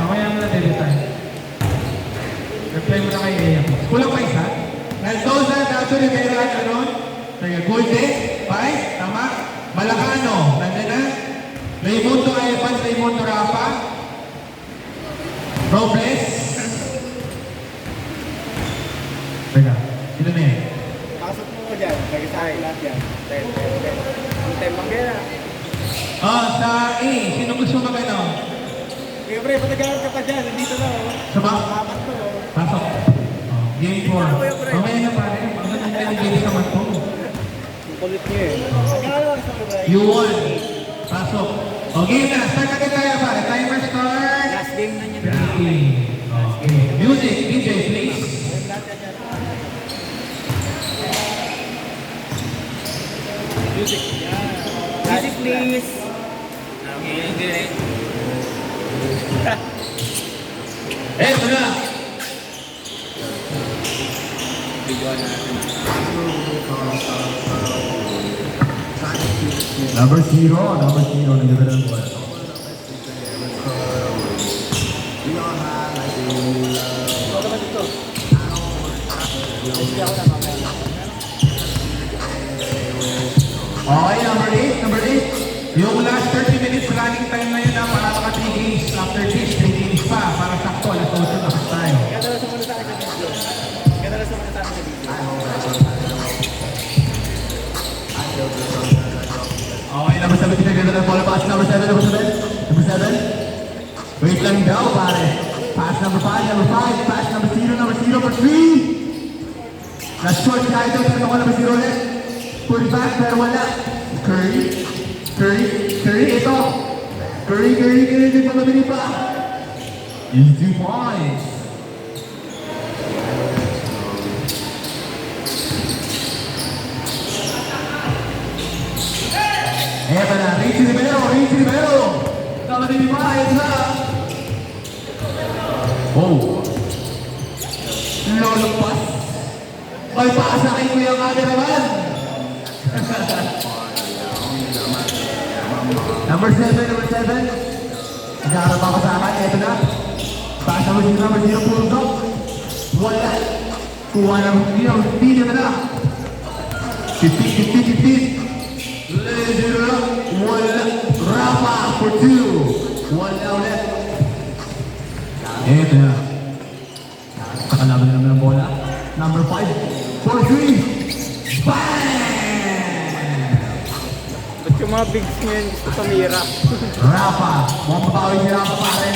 Mamaya mo na debut time. Reply mo na kay Eya. Kulang pa isa? Naldoza, Dato, Rivera, Anon. Sige, Gulde, Pai, tama. Malacano, nandun na. Raymundo Evans, Raymundo Rafa. Robles. Teka, sino na yan? Pasok mo ko dyan. Nag-isay lahat yan. 10. Ang tembang gaya. Sa A, sino gusto mag ano? Kaya pre, patagalan ka pa dyan. Nandito na. Sa ba? Apat to. Pasok. Game 4. Mamaya na pare. Magandang delegate naman po. Ang kulit niyo eh. Tagalan sa pre. You won. Pasok. O, game na. Start agad tayo pare. Timer start. Last game na niya. Okay. Music, DJ, please. Music. Music please. Eto na. Number 0, nagdadala ng bola. Okay, number 8. Yung last 30 minutes running time na yun para maka 3 games. After this, 3 games pa para sakto. Alas 8 na tayo. Ganda lang sa muna sa akin sa video. Ganda lang sa muna sa akin sa video. Okay, number 7, tinagdadala ng bola. Pass number 7. Number 7. Wait lang daw, pare. Pass number 5. Pass number 0 for 3. Last short tayo ito. Pero ako number 0 ulit. Put it back, pero wala. Curry, ito. Curry, di pa nabili pa. Is 2 points. Eto na, Richie Rivero. Nabili pa, ito na. Oh. Lolopas. May paasa kay Kuya Kade naman. Number 7. Nagkaroon pa kasama. Ito na. Pass number 0, Bulldog. Wala. Kuha number 0. Pino na na. 15. Zero na. Wala. Rafa for 2. Wala ulit. Ito na. Kakalaban na naman ang bola. Number 5 for 3. Bang! Ba't yung mga bigs ngayon gusto tumira? Rafa. Mukhang papawi si Rafa pare.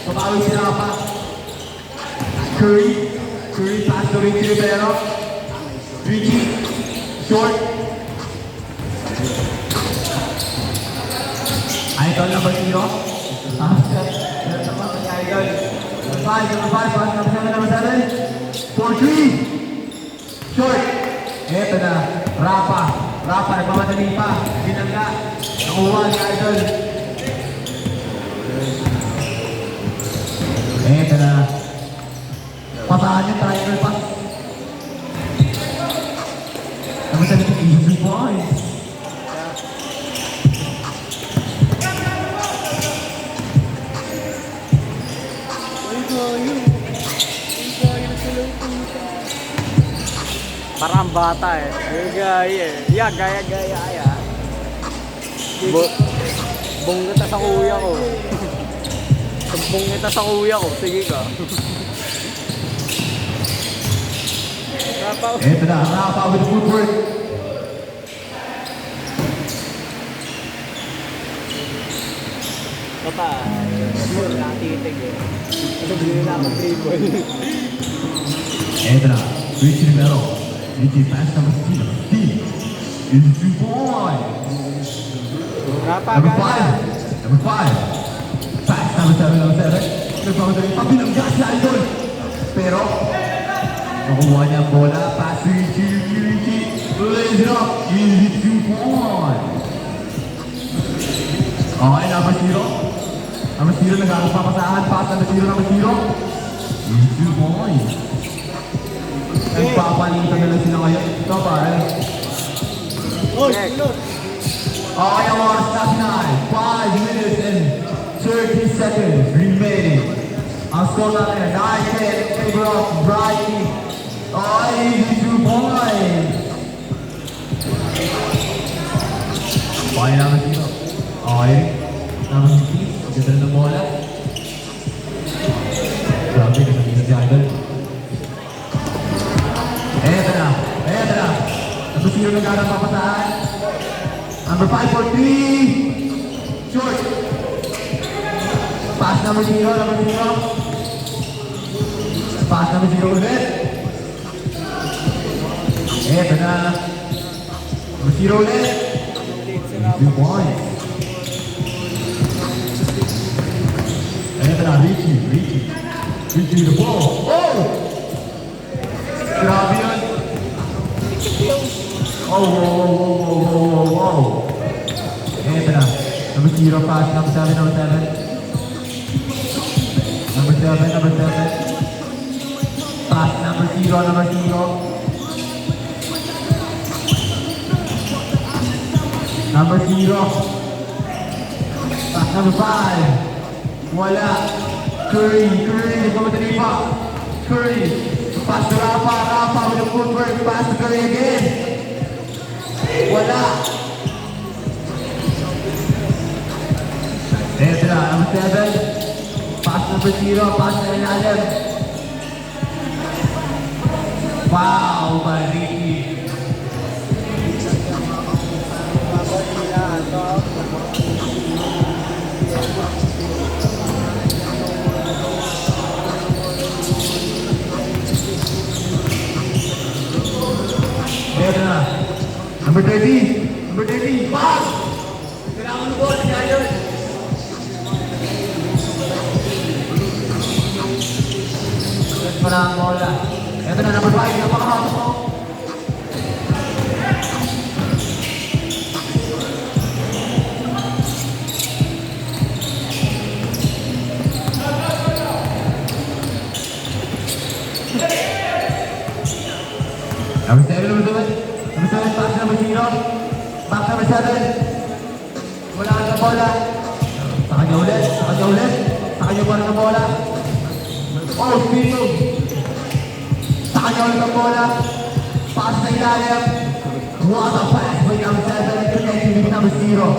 Papawi si Rafa. Curry pass to Richie Rivero. Richie. Short. Idol number 0. Meron sa mga kanya Idol. Number 5. Pass number 7. For 3. Short. Eto na. Rafa, nagmamadali pa. Binangga. Nakuha ni Idol. Eto na. Patahan yung triangle pass. Naman sa easy points. Parang bata eh. Gaya. Bong kita sa kuya ko. Bong kita sa kuya ko. Sige ka. Eto na, Rafa with footwork. Papa, wala natitig eh. Ano bilhin na akong dribble? Eto na, Richie Rivero. Richie pass number 15. Is 2 points. Number 5. Pass number 7. Nagpamadali pa, binangga si Idol. Pero, nakuha niya ang bola. Pass to Richie. Lays it up. Is 2 points. Okay, number 0. Number 0, nagkakapapasahan. Pass number 0. Is 2 points. Nagpapalitan na lang sila ngayon. Ito pare. Okay, ang oras natin ay 5 minutes and 30 seconds remaining. Ang score natin, 9-10 in favor of Brighty. Oh, easy 2 points. Okay, number 0. Okay. Number 16. Ganda na ng bola. Grabe, nasabihin si Idol. Eto na. Eto na. Number 0 nagkarang papasahan. Number 5 for 3. Short. Pass number 0. Number 0. Pass number 0 ulit. Eto na. Number 0 ulit. 2 points. Eto na, Richie. Richie the ball. Oh! Grabe yun. Oh, whoa. Eto na. Number 0 pass. Number 7. Number 7. Pass number 0. Number 0. Number 0. Pass number 5. Wala. Curry. Nagmamadali pa. Curry. Pass to Rafa with a footwork. Pass to Curry again. Wala. Eto na. Number 7. Pass number 0. Pass na ilalim. Wow, Ricky. Eto na. Number 30. Pass! Kailangan ng ball, si Idol. Set mo na ang bola. Eto na, number 5. Napakahapos mo. Number 7, pass number 0. Pass number 7. Wala ka ng bola. Sa kanya ulit. Sa kanya pa rin ang bola. Oh, speed move. Sa kanya ulit ang bola. Pass na ilalim. What a pass by number 7. Connecting with number 0.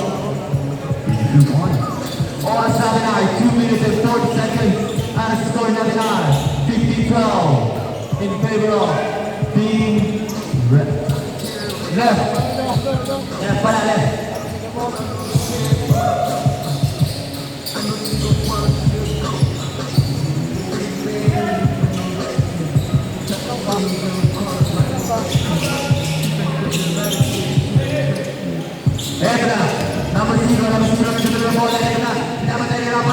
2 points. Oh, ang sabi na ay 2 minutes and 40 seconds. Ang score natin ay 50-12 in favor of Team Left pala, left. Eto na. Number 0 na bola. Eto na. Dapat tayo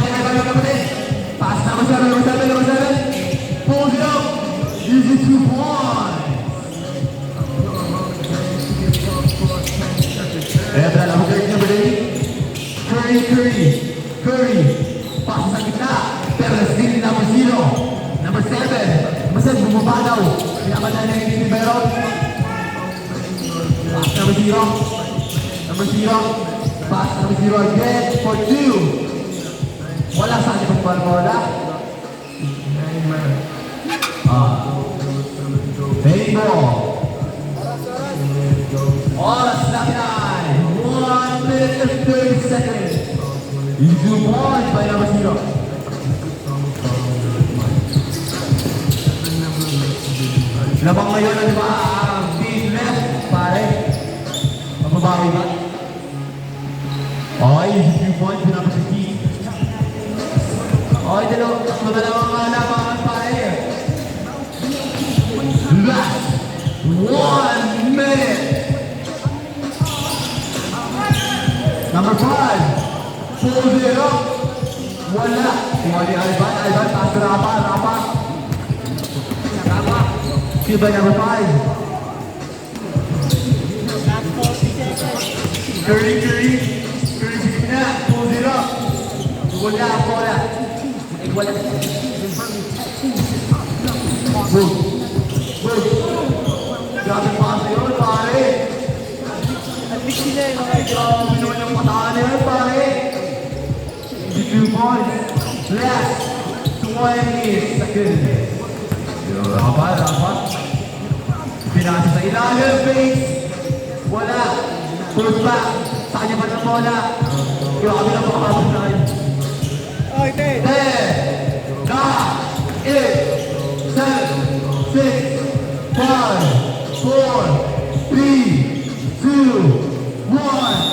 kapatid. Pass number 7. Pulls it up. Easy 2 points. Eto na, number 30. Curry. Pass sa gitna. Pero still number 0. Number 7. Number 7, bumaba daw. Pinapatay na yung Libero. Pass number 0. Pass number 0 again for 2. Wala sa akin pang bola. Baseball. Oras na pinay. 1 minute and 30 seconds. Easy 2 points by number 0. Labang ngayon na diba ang team left, pare? Mababawi ba? Okay, easy 2 points by number 15. Okay, dalawang labangan, pare. Last 1 minute. Number 5. Pulls it up. Wala. Tingnan ni Alban. Pass to Rafa. Killed by number 5. Curry. Pulls it up. Wala. Boom. Grabe pass yun, pare. Big sila yung mga ito. Binuha ng pataan na yun, pare. 2 points. Last 20 seconds. Rafa. Pinasa sa ilalim, base. Wala. Push back. Sa kanya pa ng bola. Yung kami na makakapag na kayo. Oy, Ted! 10, 9, 8, 7, 6, 5, 4, 3, 2, 1.